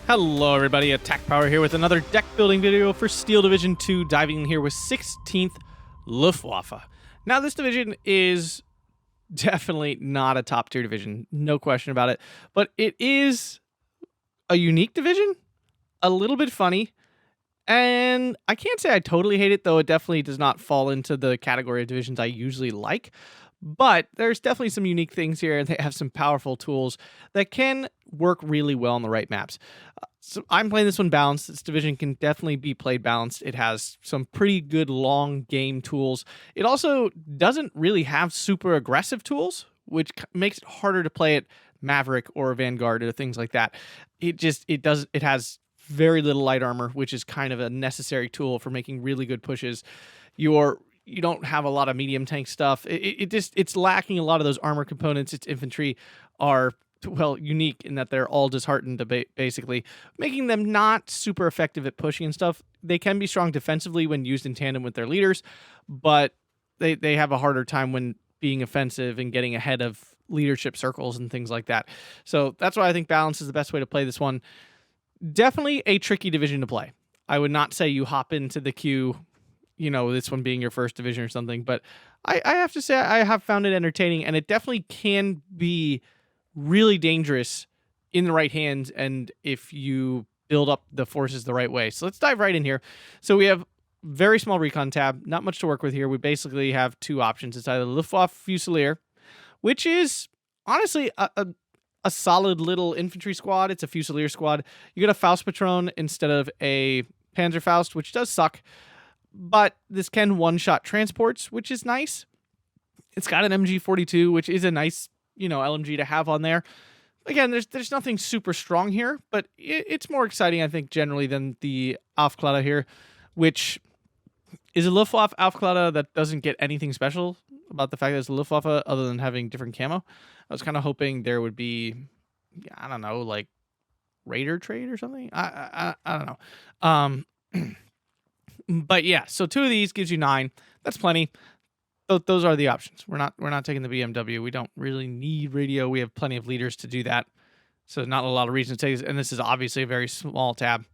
Hello everybody, Attack Power here with another deck building video for Steel Division 2, diving in here with 16th Luftwaffe. Now this division is definitely not a top tier division, no question about it, but it is a unique division, a little bit funny, and I can't say I totally hate it, though it definitely does not fall into the category of divisions I usually like. But there's definitely some unique things here, and they have some powerful tools that can work really well on the right maps. So I'm playing this one balanced. This division can definitely be played balanced. It has some pretty good long game tools. It also doesn't really have super aggressive tools, which makes it harder to play it Maverick or Vanguard or things like that. It has very little light armor, which is kind of a necessary tool for making really good pushes. You don't have a lot of medium tank stuff. It's lacking a lot of those armor components. Its infantry are, well, unique in that they're all disheartened, basically, making them not super effective at pushing and stuff. They can be strong defensively when used in tandem with their leaders, but they have a harder time when being offensive and getting ahead of leadership circles and things like that. So that's why I think balance is the best way to play this one. Definitely a tricky division to play. I would not say you hop into the queue, this one being your first division or something, but I have to say I have found it entertaining, and it definitely can be really dangerous in the right hands and if you build up the forces the right way. So let's dive right in here. So we have very small recon tab, not much to work with here. We basically have two options. It's either Luftwaffe Fusilier, which is honestly a solid little infantry squad. It's a Fusilier squad. You get a Faust Patron instead of a Panzerfaust, which does suck. But this can one-shot transports, which is nice. It's got an MG42, which is a nice, LMG to have on there. Again, there's nothing super strong here, but it's more exciting, I think, generally than the Aufkläder here, which is a Luftwaffe Aufkläder that doesn't get anything special about the fact that it's a Luftwaffe other than having different camo. I was kind of hoping there would be, I don't know, like Raider trade or something. I don't know. But yeah, so two of these gives you 9. That's plenty. Those are the options. We're not taking the BMW. We don't really need radio. We have plenty of leaders to do that. So not a lot of reason to take this. And this is obviously a very small tab.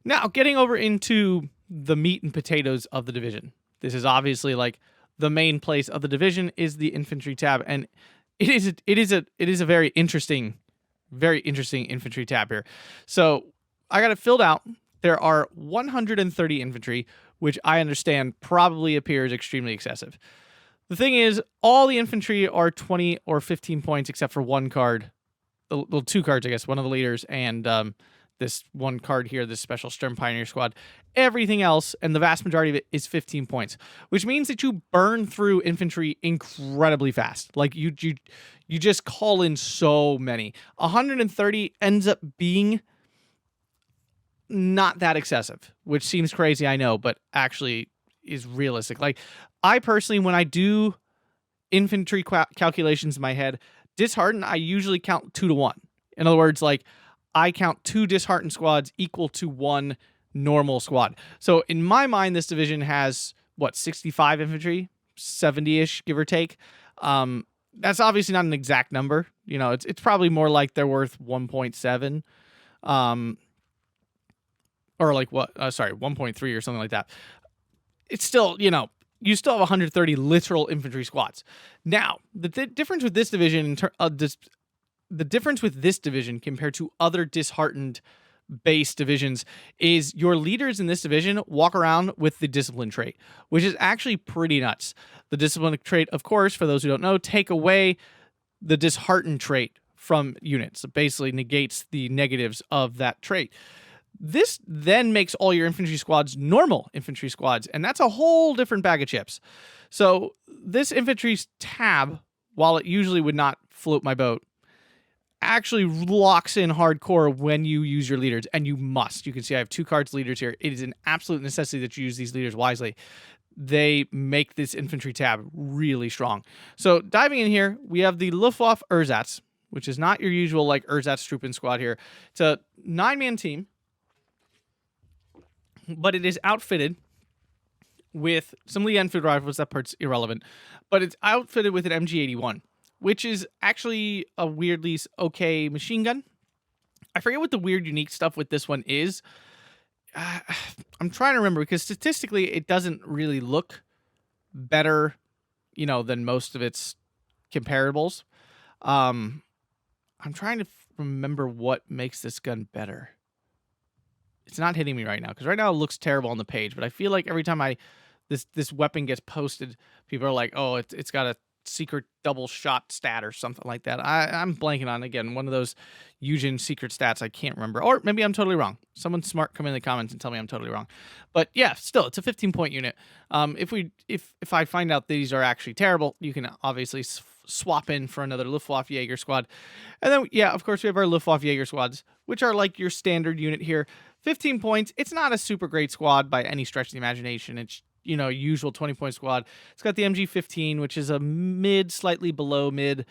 Now, getting over into the meat and potatoes of the division. This is obviously like the main place of the division is the infantry tab, and it is a very interesting infantry tab here. So I got it filled out. There are 130 infantry, which I understand probably appears extremely excessive. The thing is, all the infantry are 20 or 15 points except for one card. The two cards, I guess, one of the leaders and this one card here, this special Sturm Pioneer squad. Everything else, and the vast majority of it, is 15 points, which means that you burn through infantry incredibly fast. Like, you just call in so many. 130 ends up being not that excessive, which seems crazy, I know, but actually is realistic. Like, I personally, when I do infantry calculations in my head, disheartened, I usually count 2 to 1. In other words, like, I count 2 disheartened squads equal to 1 normal squad. So in my mind, this division has, 65 infantry? 70-ish, give or take. That's obviously not an exact number. It's probably more like they're worth 1.7. Or like 1.3 or something like that. It's still, you still have 130 literal infantry squads. Now, the difference with this division, the difference with this division compared to other disheartened base divisions is your leaders in this division walk around with the discipline trait, which is actually pretty nuts. The discipline trait, of course, for those who don't know, take away the disheartened trait from units. It basically negates the negatives of that trait. This then makes all your infantry squads normal infantry squads, and that's a whole different bag of chips. So this infantry tab, while it usually would not float my boat, actually locks in hardcore when you use your leaders, and you must. You can see I have 2 cards leaders here. It is an absolute necessity that you use these leaders wisely. They make this infantry tab really strong. So diving in here, we have the Luftwaffe Ersatz, which is not your usual like Ersatztruppen squad here. It's a 9-man team, but it is outfitted with some Lee Enfield rifles. That part's irrelevant, but it's outfitted with an MG81, which is actually a weirdly okay machine gun. I forget what the weird unique stuff with this one is. Uh, I'm trying to remember because statistically it doesn't really look better, than most of its comparables. Um, I'm trying to remember what makes this gun better. It's not hitting me right now because right now it looks terrible on the page. But I feel like every time this weapon gets posted, people are like, "Oh, it's got a secret double shot stat or something like that." I'm blanking on again one of those Eugen secret stats I can't remember, or maybe I'm totally wrong. Someone smart come in the comments and tell me I'm totally wrong. But yeah, still it's a 15-point unit. If I find out these are actually terrible, you can obviously swap in for another Luftwaffe Jaeger squad. And then yeah, of course we have our Luftwaffe Jaeger squads, which are like your standard unit here. 15 points. It's not a super great squad by any stretch of the imagination. It's usual 20-point squad. It's got the MG15, which is a slightly below mid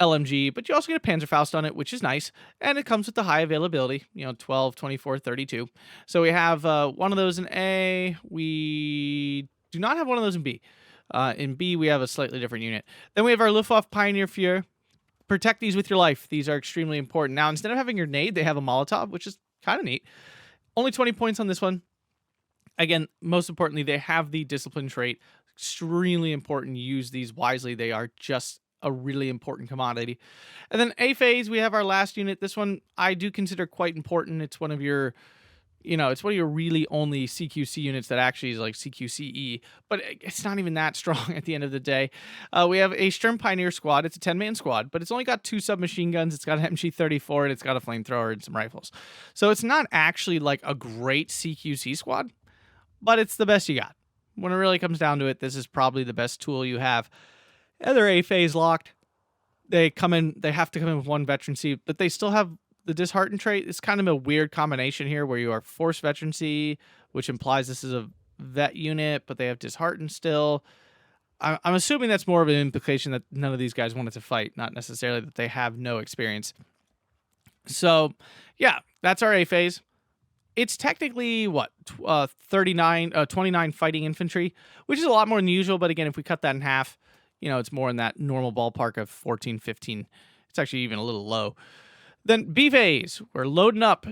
LMG, but you also get a Panzerfaust on it, which is nice. And it comes with the high availability, 12, 24, 32. So we have one of those in A. We do not have one of those in B. In B, we have a slightly different unit. Then we have our Luftwaffe Pioneer Fuhrer. Protect these with your life. These are extremely important. Now, instead of having your nade, they have a Molotov, which is kind of neat. Only 20 points on this one. Again, most importantly, they have the discipline trait. Extremely important. Use these wisely. They are just a really important commodity. And then A phase, we have our last unit. This one I do consider quite important. It's one of your, it's one of your really only CQC units that actually is like CQCE, but it's not even that strong at the end of the day. We have a Sturm Pioneer squad. It's a 10-man squad, but it's only got 2 submachine guns. It's got an MG34 and it's got a flamethrower and some rifles. So it's not actually like a great CQC squad, but it's the best you got. When it really comes down to it, this is probably the best tool you have. And they're A phase locked. They have to come in with 1 veterancy, but they still have the dishearten trait. It's kind of a weird combination here where you are forced veterancy, which implies this is a vet unit, but they have dishearten still. I'm assuming that's more of an implication that none of these guys wanted to fight, not necessarily that they have no experience. So, yeah, that's our A phase. It's technically, 29 fighting infantry, which is a lot more than usual. But again, if we cut that in half, it's more in that normal ballpark of 14, 15. It's actually even a little low. Then B phase, we're loading up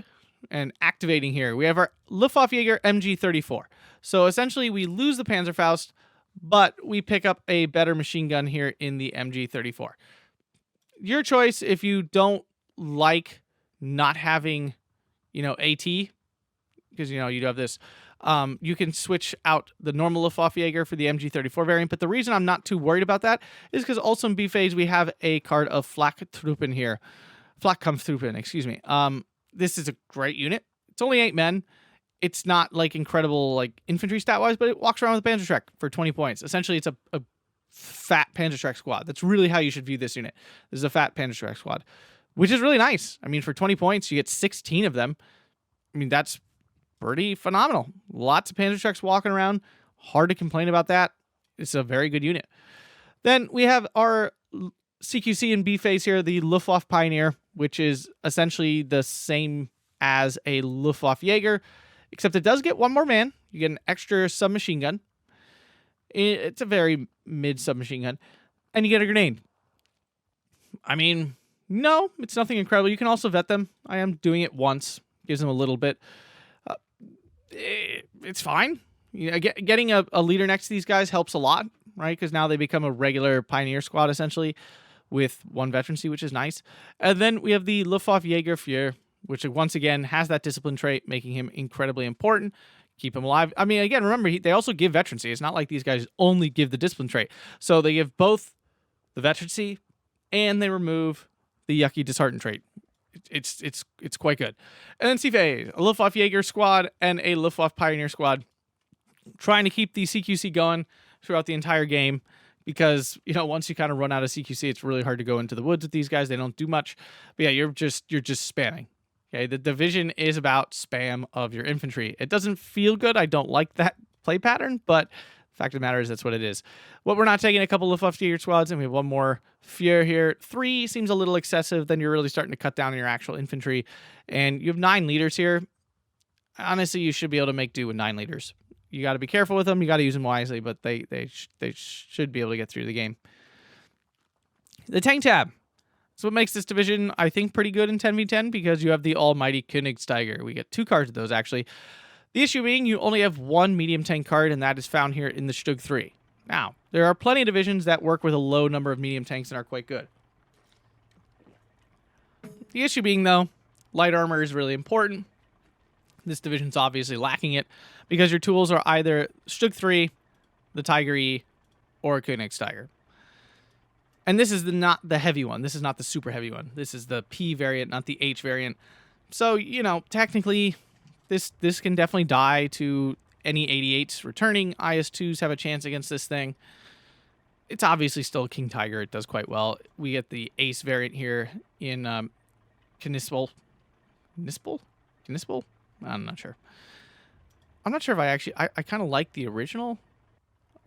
and activating here. We have our Luftwaffe Jaeger MG34. So essentially, we lose the Panzerfaust, but we pick up a better machine gun here in the MG34. Your choice if you don't like not having, AT, because, you do have this. You can switch out the normal Luftwaffe Jaeger for the MG34 variant, but the reason I'm not too worried about that is because also in B phase, we have a card of Flaktruppen here. Flakkampftruppen, excuse me. This is a great unit. It's only 8 men. It's not like incredible like infantry stat-wise, but it walks around with a Panzerschreck for 20 points. Essentially, it's a fat Panzerschreck squad. That's really how you should view this unit. This is a fat Panzerschreck squad, which is really nice. I mean, for 20 points, you get 16 of them. I mean, that's pretty phenomenal. Lots of Panzerschrecks walking around. Hard to complain about that. It's a very good unit. Then we have our CQC in B phase here, the Luftwaffe Pioneer, which is essentially the same as a Luftwaffe Jaeger, except it does get 1 more man. You get an extra submachine gun. It's a very mid submachine gun. And you get a grenade. I mean, no, it's nothing incredible. You can also vet them. I am doing it once. Gives them a little bit. It's fine. Getting a leader next to these guys helps a lot, right? Because now they become a regular Pioneer squad, essentially, with 1 veterancy, which is nice. And then we have the Luftwaffe Jaeger Fuhrer, which once again has that discipline trait, making him incredibly important. Keep him alive. I mean, again, remember, they also give veterancy. It's not like these guys only give the discipline trait. So they give both the veterancy and they remove the yucky dishearten trait. It's quite good. And then C phase, a Luftwaffe Jaeger squad and a Luftwaffe Pioneer squad, trying to keep the CQC going throughout the entire game. Because, once you kind of run out of CQC, it's really hard to go into the woods with these guys. They don't do much. But yeah, you're just spamming. Okay, the division is about spam of your infantry. It doesn't feel good. I don't like that play pattern, but the fact of the matter is that's what it is. What we're not taking a couple of Luftwaffe Jaeger squads, and we have 1 more Fuhrer here. 3 seems a little excessive. Then you're really starting to cut down on your actual infantry. And you have 9 leaders here. Honestly, you should be able to make do with 9 leaders. You got to be careful with them. You got to use them wisely, but they should be able to get through the game. The tank tab. So what makes this division, I think, pretty good in 10v10, because you have the almighty Königstiger. We get 2 cards of those, actually. The issue being you only have 1 medium tank card, and that is found here in the Stug 3. Now, there are plenty of divisions that work with a low number of medium tanks and are quite good. The issue being, though, light armor is really important. This division's obviously lacking it, because your tools are either Stug 3, the Tiger E, or Königstiger. And this is not the heavy one. This is not the super heavy one. This is the P variant, not the H variant. So, you know, technically, this can definitely die to any 88s returning. IS-2s have a chance against this thing. It's obviously still King Tiger. It does quite well. We get the Ace variant here in Knispel. Knispel? Knispel? I'm not sure. I'm not sure if I actually... I kind of like the original.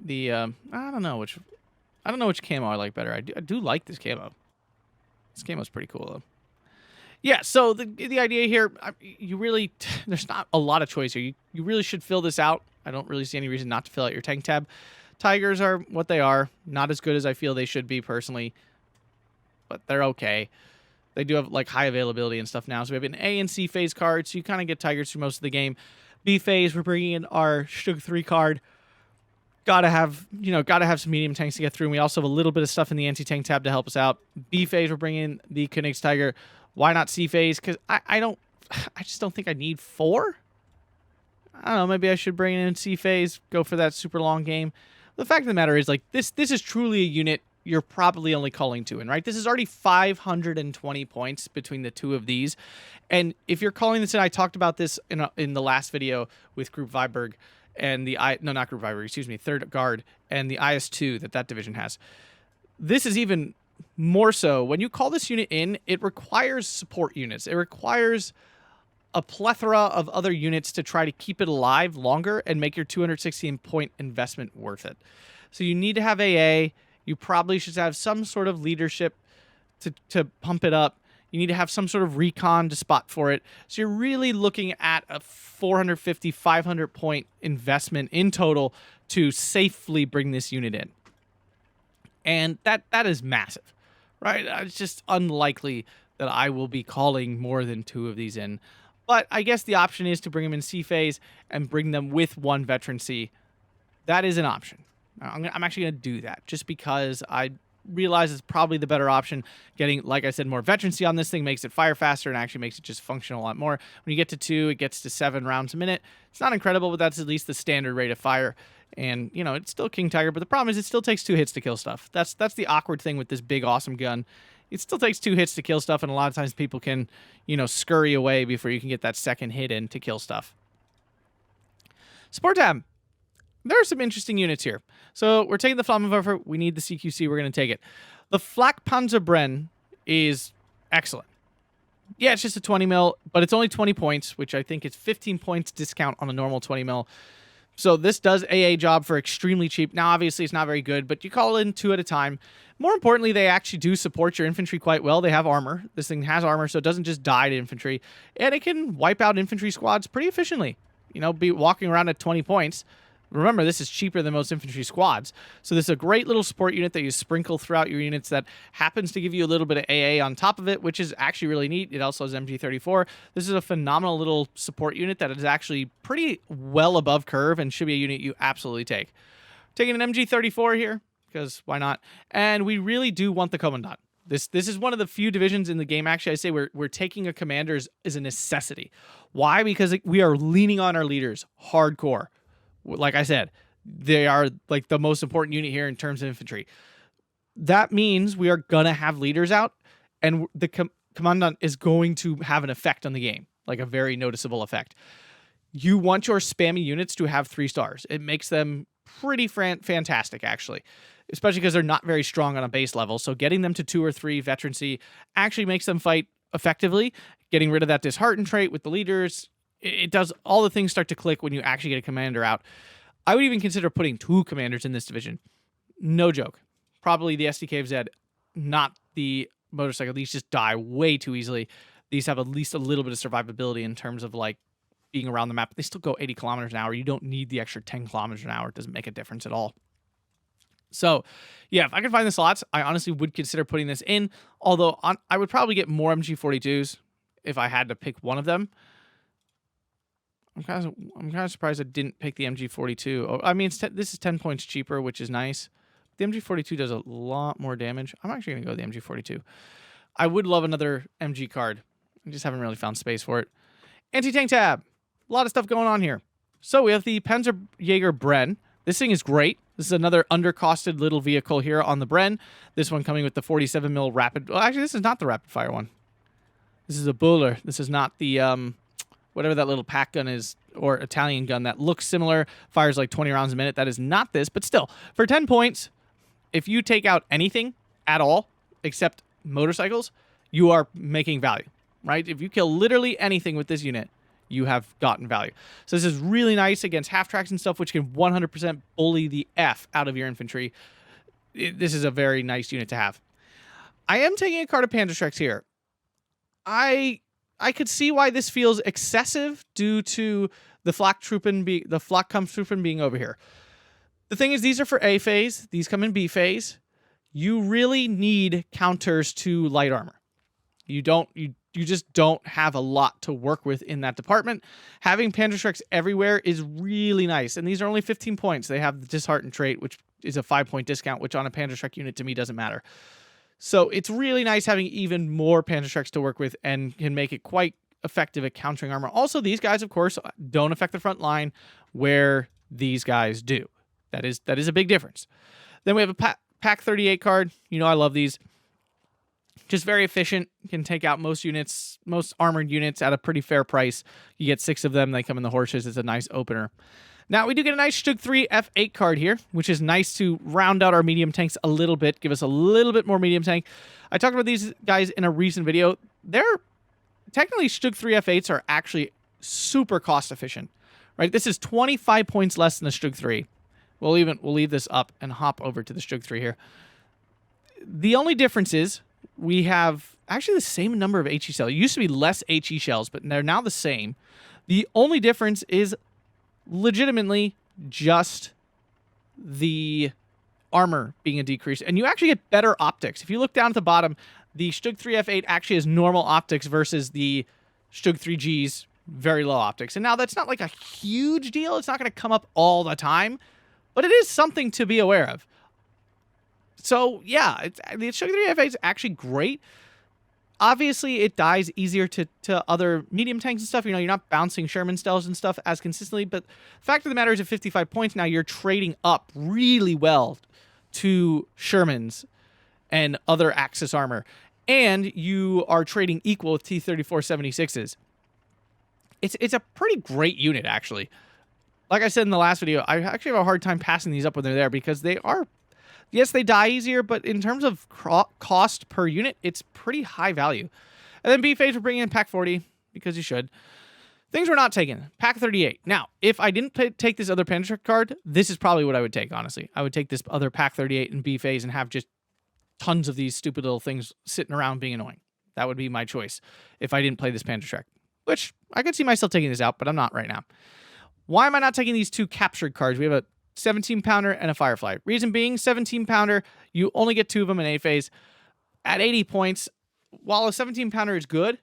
I don't know which camo I like better. I do like this camo. This camo's pretty cool, though. Yeah, so the idea here, you really... There's not a lot of choice here. You really should fill this out. I don't really see any reason not to fill out your tank tab. Tigers are what they are. Not as good as I feel they should be, personally. But they're okay. They do have, like, high availability and stuff now. So we have an A and C phase card, so you kind of get Tigers through most of the game. B phase, we're bringing in our Stug 3 card. Gotta have some medium tanks to get through. And we also have a little bit of stuff in the anti-tank tab to help us out. B phase, we're bringing in the Königstiger. Why not C phase? Because I just don't think I need 4. I don't know. Maybe I should bring in C phase, go for that super long game. The fact of the matter is, like, this is truly a unit you're probably only calling 2 in, right? This is already 520 points between the 2 of these. And if you're calling this in, I talked about this in the last video with Group Viberg. And not Group Viber, excuse me, 3rd Guard, and the IS-2 that division has. This is even more so. When you call this unit in, it requires support units. It requires a plethora of other units to try to keep it alive longer and make your 216-point investment worth it. So you need to have AA. You probably should have some sort of leadership to pump it up. You need to have some sort of recon to spot for it. So you're really looking at a 450, 500-point investment in total to safely bring this unit in. And that is massive, right? It's just unlikely that I will be calling more than 2 of these in. But I guess the option is to bring them in C phase and bring them with 1 veteran C. That is an option. I'm actually going to do that just because I realize it's probably the better option. Getting, like I said, more veterancy on this thing makes it fire faster and actually makes it just function a lot more. When you get to 2, it gets to 7 rounds a minute. It's not incredible, but that's at least the standard rate of fire. And, you know, it's still King Tiger, but the problem is it still takes 2 hits to kill stuff. That's the awkward thing with this big, awesome gun. It still takes 2 hits to kill stuff, and a lot of times people can, you know, scurry away before you can get that second hit in to kill stuff. Support tab. There are some interesting units here. So we're taking the Flammenwerfer. We need the CQC. We're going to take it. The Flak Panzerbrenn is excellent. Yeah, it's just a 20 mil, but it's only 20 points, which I think is 15 points discount on a normal 20 mil. So this does AA job for extremely cheap. Now, obviously, it's not very good, but you call in 2 at a time. More importantly, they actually do support your infantry quite well. They have armor. This thing has armor, so it doesn't just die to infantry. And it can wipe out infantry squads pretty efficiently. You know, be walking around at 20 points. Remember, this is cheaper than most infantry squads. So this is a great little support unit that you sprinkle throughout your units that happens to give you a little bit of AA on top of it, which is actually really neat. It also has MG34. This is a phenomenal little support unit that is actually pretty well above curve and should be a unit you absolutely take. Taking an MG34 here, because why not? And we really do want the Commandant. This is one of the few divisions in the game, actually, I say we're taking a commander is a necessity. Why? Because we are leaning on our leaders hardcore. Like I said, they are like the most important unit here in terms of infantry. That means we are going to have leaders out, and the Commandant is going to have an effect on the game, like a very noticeable effect. You want your spammy units to have 3 stars. It makes them pretty fantastic, actually, especially because they're not very strong on a base level. So getting them to 2 or 3 veterancy actually makes them fight effectively. Getting rid of that dishearten trait with the leaders, it does all the things start to click when you actually get a commander out. I would even consider putting 2 commanders in this division. No joke. Probably the SDKZ, not the motorcycle. These just die way too easily. These have at least a little bit of survivability in terms of like being around the map. But they still go 80 kilometers an hour. You don't need the extra 10 kilometers an hour. It doesn't make a difference at all. So, yeah, if I could find the slots, I honestly would consider putting this in. Although I would probably get more MG42s if I had to pick one of them. I'm kind of surprised I didn't pick the MG42. Oh, I mean, this is 10 points cheaper, which is nice. The MG42 does a lot more damage. I'm actually going to go with the MG42. I would love another MG card. I just haven't really found space for it. Anti-tank tab. A lot of stuff going on here. So we have the Panzerjäger Bren. This thing is great. This is another undercosted little vehicle here on the Bren. This one coming with the 47mm rapid... Well, actually, this is not the rapid fire one. This is a Buller. This is not the... whatever that little pack gun is, or Italian gun that looks similar, fires like 20 rounds a minute. That is not this, but still, for 10 points, if you take out anything at all, except motorcycles, you are making value, right? If you kill literally anything with this unit, you have gotten value. So this is really nice against half-tracks and stuff, which can 100% bully the F out of your infantry. This is a very nice unit to have. I am taking a card of Panzerschrecks here. I could see why this feels excessive due to the Flakkampftruppen being over here. The thing is, these are for A phase. These come in B phase. You really need counters to light armor. You just don't have a lot to work with in that department. Having Panzerschrecks everywhere is really nice. And these are only 15 points. They have the disheartened trait, which is a 5-point discount, which on a Panzerschreck unit to me doesn't matter. So it's really nice having even more Panzerschrecks to work with and can make it quite effective at countering armor. Also, these guys, of course, don't affect the front line where these guys do. That is a big difference. Then we have a Pack 38 card. You know I love these. Just very efficient. Can take out most units, most armored units at a pretty fair price. You get 6 of them. They come in the horses. It's a nice opener. Now, we do get a nice Stug 3 F8 card here, which is nice to round out our medium tanks a little bit, give us a little bit more medium tank. I talked about these guys in a recent video. Technically, Stug 3 F8s are actually super cost efficient, right? This is 25 points less than the Stug 3. We'll leave this up and hop over to the Stug 3 here. The only difference is we have actually the same number of HE shells. It used to be less HE shells, but they're now the same. The only difference is legitimately just the armor being a decrease, and you actually get better optics. If you look down at the bottom, the Stug 3 F8 actually has normal optics versus the Stug 3G's very low optics. And now that's not like a huge deal. It's not going to come up all the time, but it is something to be aware of. So yeah, the Stug 3 F8 is actually great. Obviously, it dies easier to other medium tanks and stuff. You know, you're not bouncing Sherman Stells and stuff as consistently, but the fact of the matter is at 55 points now, you're trading up really well to Shermans and other Axis armor, and you are trading equal with T-3476s. It's a pretty great unit, actually. Like I said in the last video, I actually have a hard time passing these up when they're there because they are... Yes, they die easier, but in terms of cost per unit, it's pretty high value. And then B phase, we're bringing in Pack 40, because you should. Things we're not taking. Pack 38. Now, if I didn't take this other Panzerschreck card, this is probably what I would take, honestly. I would take this other Pack 38 in B phase and have just tons of these stupid little things sitting around being annoying. That would be my choice if I didn't play this Panzerschreck, which I could see myself taking this out, but I'm not right now. Why am I not taking these 2 captured cards? We have a 17-pounder and a Firefly. Reason being, 17-pounder, you only get 2 of them in A phase. At 80 points, while a 17-pounder is good,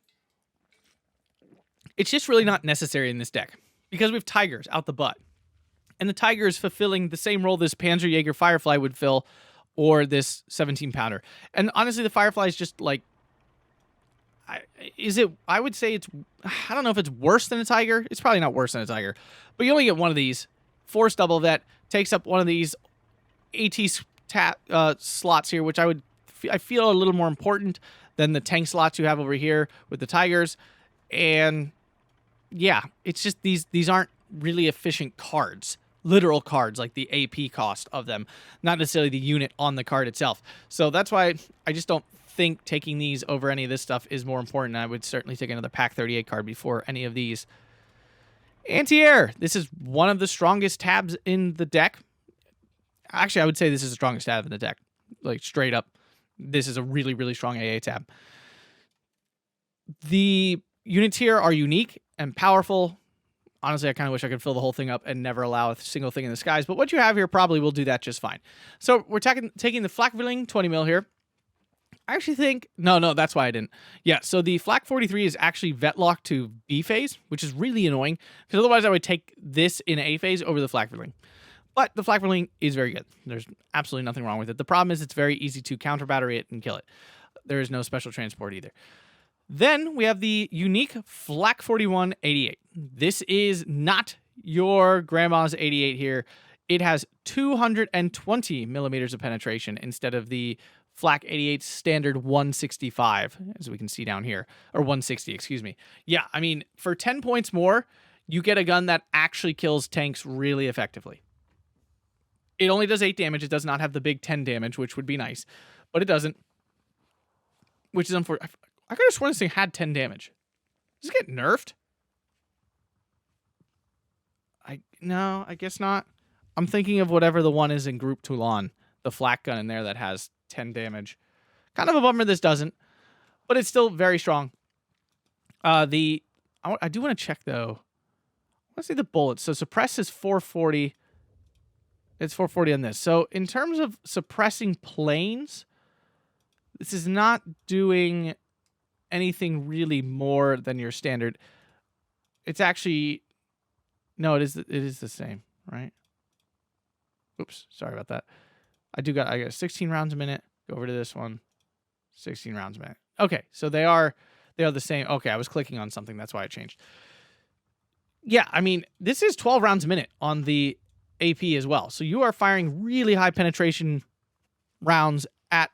it's just really not necessary in this deck because we have Tigers out the butt. And the Tiger is fulfilling the same role this Panzerjäger Firefly would fill or this 17-pounder. And honestly, the Firefly is just like... I would say it's... I don't know if it's worse than a Tiger. It's probably not worse than a Tiger. But you only get one of these. Force double vet takes up one of these AT slots here, which I feel a little more important than the tank slots you have over here with the Tigers. And yeah, it's just these aren't really efficient cards, literal cards, like the AP cost of them, not necessarily the unit on the card itself. So that's why I just don't think taking these over any of this stuff is more important. I would certainly take another Pack 38 card before any of these. Anti-air. This is one of the strongest tabs in the deck. Actually, I would say this is the strongest tab in the deck. Like, straight up, this is a really, really strong AA tab. The units here are unique and powerful. Honestly, I kind of wish I could fill the whole thing up and never allow a single thing in the skies, but what you have here probably will do that just fine. So we're taking the Flak Villing 20 mil here. I actually think, no, that's why I didn't. Yeah, so the Flak 43 is actually Vetlock to B phase, which is really annoying, because otherwise I would take this in A phase over the Flak Villing. But the Flak Villing is very good. There's absolutely nothing wrong with it. The problem is it's very easy to counter battery it and kill it. There is no special transport either. Then we have the unique Flak 41 88. This is not your grandma's 88 here. It has 220 millimeters of penetration instead of the Flak 88 standard 165, as we can see down here, or 160, excuse me. Yeah, I mean, for 10 points more, you get a gun that actually kills tanks really effectively. It only does 8 damage. It does not have the big 10 damage, which would be nice, but it doesn't, which is unfortunate. I could have sworn this thing had 10 damage. Does it get nerfed? No, I guess not. I'm thinking of whatever the one is in Group Toulon, the flak gun in there that has 10 damage. Kind of a bummer this doesn't, but it's still very strong. I do want to check, though. Let's see the bullets. So suppress is 440. It's 440 on this. So in terms of suppressing planes, this is not doing anything really more than your standard. It's actually, no, it is the same, right? Oops, sorry about that. I got 16 rounds a minute. Go over to this one. 16 rounds a minute. Okay, so they are the same. Okay, I was clicking on something, that's why it changed. Yeah, I mean, this is 12 rounds a minute on the AP as well. So you are firing really high penetration rounds at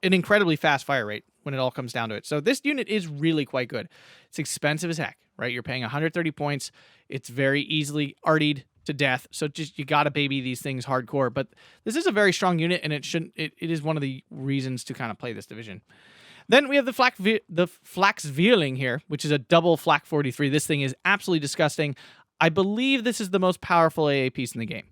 an incredibly fast fire rate when it all comes down to it. So this unit is really quite good. It's expensive as heck, right? You're paying 130 points. It's very easily artied to death. So just, you got to baby these things hardcore. But this is a very strong unit, and it is one of the reasons to kind of play this division. Then we have the Flax Vierling here, which is a double Flak 43. This thing is absolutely disgusting. I believe this is the most powerful AA piece in the game.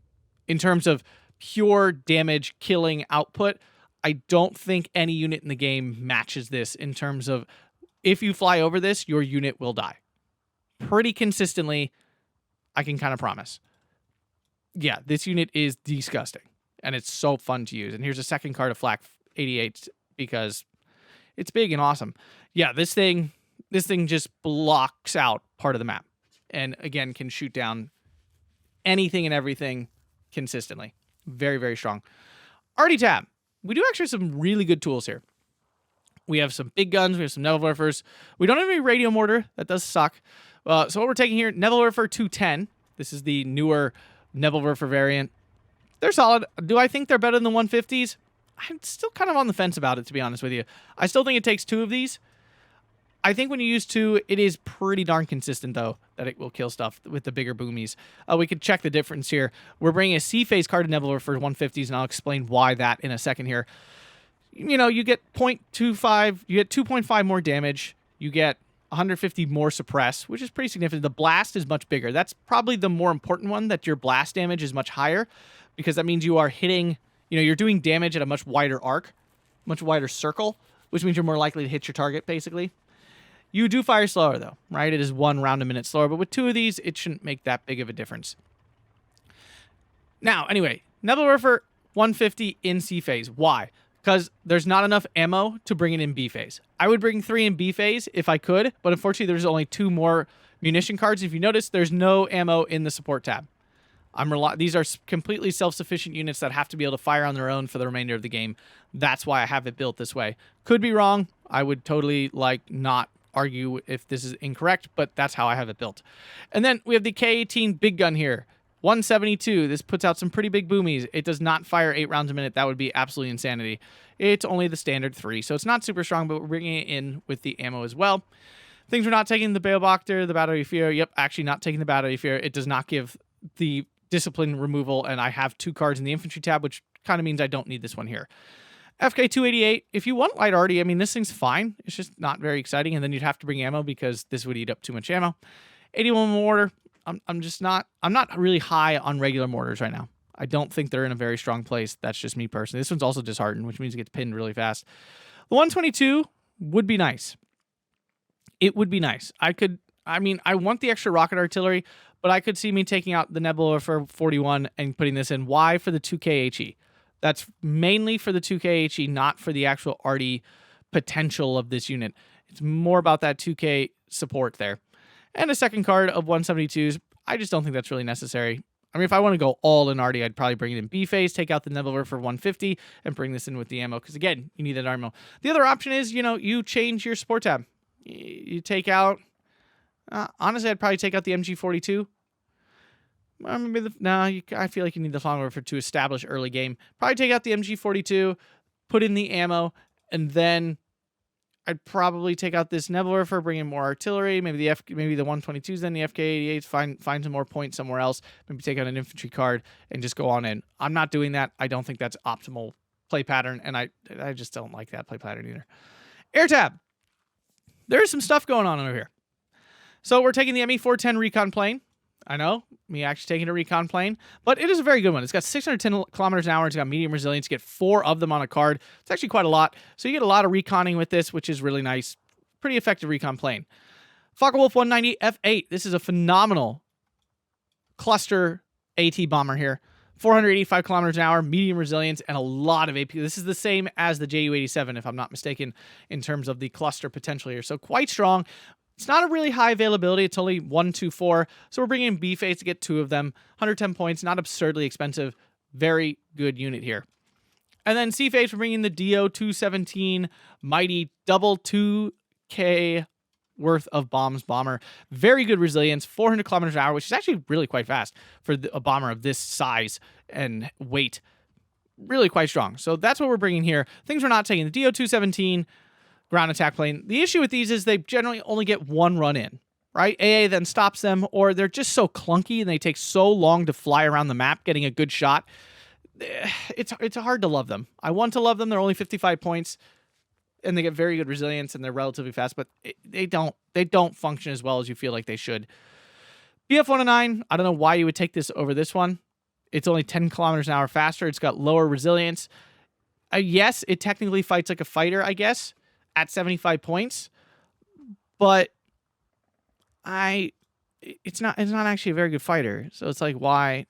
In terms of pure damage killing output, I don't think any unit in the game matches this in terms of, if you fly over this, your unit will die. Pretty consistently, I can kind of promise. Yeah, this unit is disgusting, and it's so fun to use. And here's a second card of Flak 88 because it's big and awesome. Yeah, this thing just blocks out part of the map, and again, can shoot down anything and everything consistently. Very, very strong. Arty tab. We do actually have some really good tools here. We have some big guns. We have some Nebelwerfers. We don't have any radio mortar. That does suck. So what we're taking here, Nebelwerfer 210. This is the newer Nebelwerfer variant. They're solid. Do I think they're better than the 150s? I'm still kind of on the fence about it, to be honest with you. I still think it takes 2 of these. I think when you use 2, it is pretty darn consistent, though, that it will kill stuff with the bigger boomies. We could check the difference here. We're bringing a C-phase card to Nebelwerfer 150s, and I'll explain why that in a second here. You know, you get 0.25, you get 2.5 more damage, you get 150 more suppress, which is pretty significant. The blast is much bigger. That's probably the more important one, that your blast damage is much higher, because that means you are hitting, you're doing damage at a much wider arc, much wider circle, which means you're more likely to hit your target, basically. You do fire slower, though, right? It is 1 round a minute slower, but with 2 of these, it shouldn't make that big of a difference. Now, anyway, Nebelwerfer 150 in C phase. Why? Because there's not enough ammo to bring it in B phase. I would bring 3 in B phase if I could, but unfortunately, there's only 2 more munition cards. If you notice, there's no ammo in the support tab. These are completely self-sufficient units that have to be able to fire on their own for the remainder of the game. That's why I have it built this way. Could be wrong. I would totally not argue if this is incorrect, but that's how I have it built. And then we have the K18 big gun here. 172. This puts out some pretty big boomies. It does not fire 8 rounds a minute. That would be absolutely insanity. It's only the standard 3, so it's not super strong, but we're bringing it in with the ammo as well. Things we're not taking: the Beobachter, the Battery Fear. Yep, actually not taking the Battery Fear. It does not give the discipline removal, and I have 2 cards in the Infantry tab, which kind of means I don't need this one here. FK288, if you want light arty, I mean, this thing's fine. It's just not very exciting, and then you'd have to bring ammo because this would eat up too much ammo. 81 mortar. I'm not really high on regular mortars right now. I don't think they're in a very strong place. That's just me personally. This one's also disheartened, which means it gets pinned really fast. The 122 would be nice. It would be nice. I could I mean, I want the extra rocket artillery, but I could see me taking out the Nebula for 41 and putting this in. Why? For the 2K HE. That's mainly for the 2K HE, not for the actual arty potential of this unit. It's more about that 2K support there. And a second card of 172s. I just don't think that's really necessary. I mean, if I want to go all in arty, I'd probably bring it in B phase, take out the Nebula for 150, and bring this in with the ammo. Because again, you need that ammo. The other option is, you change your support tab. You take out... honestly, I'd probably take out the MG42. I feel like you need the Long Rifle to establish early game. Probably take out the MG42, put in the ammo, and then I'd probably take out this Nebula for bringing more artillery. Maybe the 122s, then the FK88s. Find some more points somewhere else. Maybe take out an infantry card and just go on in. I'm not doing that. I don't think that's optimal play pattern, and I just don't like that play pattern either. Air tab. There's some stuff going on over here. So we're taking the ME-410 recon plane. I know, me actually taking a recon plane, but it is a very good one. It's got 610 kilometers an hour. It's got medium resilience. You get 4 of them on a card. It's actually quite a lot. So you get a lot of reconning with this, which is really nice. Pretty effective recon plane. Focke-Wulf 190 F8. This is a phenomenal cluster AT bomber here. 485 kilometers an hour, medium resilience, and a lot of AP. This is the same as the Ju-87, if I'm not mistaken, in terms of the cluster potential here. So quite strong. It's not a really high availability. It's only 124. So we're bringing in B phase to get 2 of them. 110 points, not absurdly expensive. Very good unit here. And then C phase, we're bringing the DO-217 mighty double 2K worth of bombs bomber. Very good resilience, 400 kilometers an hour, which is actually really quite fast for a bomber of this size and weight. Really quite strong. So that's what we're bringing here. Things we're not taking. The DO-217 ground attack plane. The issue with these is they generally only get 1 run in, right? AA then stops them, or they're just so clunky and they take so long to fly around the map getting a good shot. It's hard to love them. I want to love them. They're only 55 points, and they get very good resilience, and they're relatively fast, but they don't function as well as you feel like they should. BF-109, I don't know why you would take this over this one. It's only 10 kilometers an hour faster. It's got lower resilience. Yes, it technically fights like a fighter, I guess, at 75 points, but it's not actually a very good fighter. So it's like, why?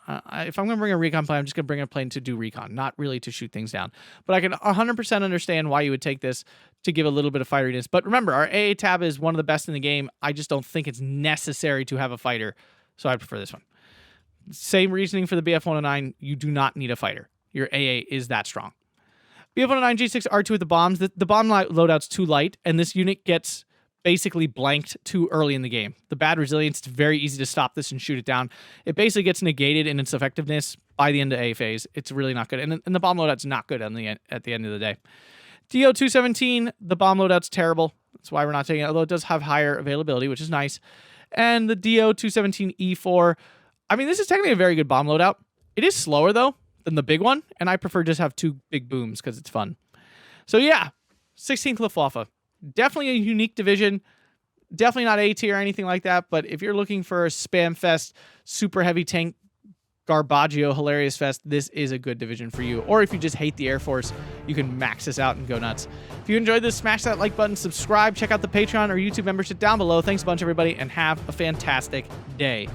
If I'm going to bring a recon plane, I'm just going to bring a plane to do recon, not really to shoot things down. But I can 100% understand why you would take this to give a little bit of fighteriness. But remember, our AA tab is one of the best in the game. I just don't think it's necessary to have a fighter, so I prefer this one. Same reasoning for the BF-109. You do not need a fighter. Your AA is that strong. BF-109 G6 R2 with the bombs. The bomb loadout's too light, and this unit gets basically blanked too early in the game. The bad resilience, it's very easy to stop this and shoot it down. It basically gets negated in its effectiveness by the end of A phase. It's really not good. And the bomb loadout's not good at the end of the day. DO-217, the bomb loadout's terrible. That's why we're not taking it, although it does have higher availability, which is nice. And the DO-217 E4, I mean, this is technically a very good bomb loadout. It is slower, though, than the big one, and I prefer just have 2 big booms because it's fun. So yeah, 16th Luftwaffe. Definitely a unique division. Definitely not A tier or anything like that, but if you're looking for a spam fest, super heavy tank, Garbaggio hilarious fest, this is a good division for you. Or if you just hate the Air Force, you can max this out and go nuts. If you enjoyed this, smash that like button, subscribe, check out the Patreon or YouTube membership down below. Thanks a bunch, everybody, and have a fantastic day.